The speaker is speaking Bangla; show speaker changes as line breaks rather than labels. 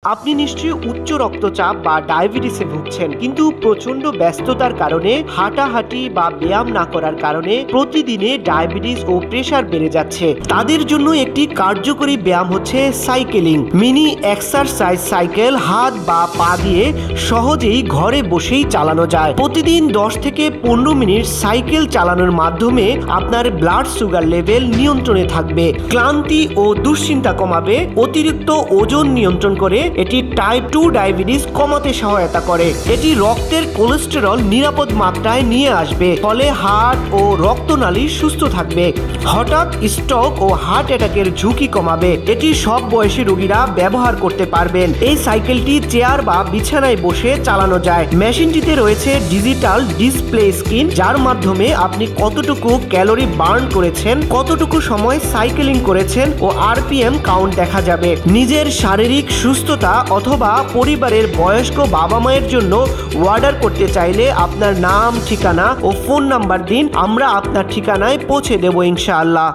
আপনি নিশ্চয়ই উচ্চ রক্তচাপ বা ডায়াবেটিসে ভুগছেন, কিন্তু প্রচন্ড ব্যস্ততার কারণে হাঁটাহাঁটি বা ব্যায়াম না করার কারণে প্রতিদিনে ডায়াবেটিস ও প্রেশার বেড়ে যাচ্ছে। তাদের জন্য একটি কার্যকরী ব্যায়াম হচ্ছে সাইকেলিং। মিনি এক্সারসাইজ সাইকেল হাত বা পা দিয়ে সহজেই ঘরে বসেই চালানো যায়। প্রতিদিন 10 থেকে 15 মিনিট সাইকেল চালানোর মাধ্যমে আপনার ব্লাড সুগার লেভেল নিয়ন্ত্রণে থাকবে, ক্লান্তি ও দুশ্চিন্তা কমাবে, অতিরিক্ত ওজন নিয়ন্ত্রণ করে। এটি টাইপ 2 ডায়াবেটিস কমাতে সহায়তা করে। এটি রক্তের কোলেস্টেরল নিরাপদ মাত্রায় নিয়ে আসবে, ফলে হার্ট ও রক্তনালী সুস্থ থাকবে। হঠাৎ স্ট্রোক ও হার্ট অ্যাটাকের ঝুঁকি কমাবে। এটি সব বয়সী রোগীরা ব্যবহার করতে পারবেন। এই সাইকেলটি চেয়ার বা বিছানায় বসে চালানো যায়। মেশিনটিতে রয়েছে ডিজিটাল ডিসপ্লে স্ক্রিন, যার মাধ্যমে আপনি কতটুকু ক্যালোরি বার্ন করেছেন, কতটুকু সময় সাইকেলিং করেছেন ও আরপিএম কাউন্ট দেখা যাবে। নিজের শারীরিক সুস্থতা অথবা পরিবারের বয়স্ক বাবা মায়ের জন্য অর্ডার করতে চাইলে আপনার নাম, ঠিকানা ও ফোন নাম্বার দিন। আমরা আপনার ঠিকানায় পৌঁছে দেব ইনশাআল্লাহ।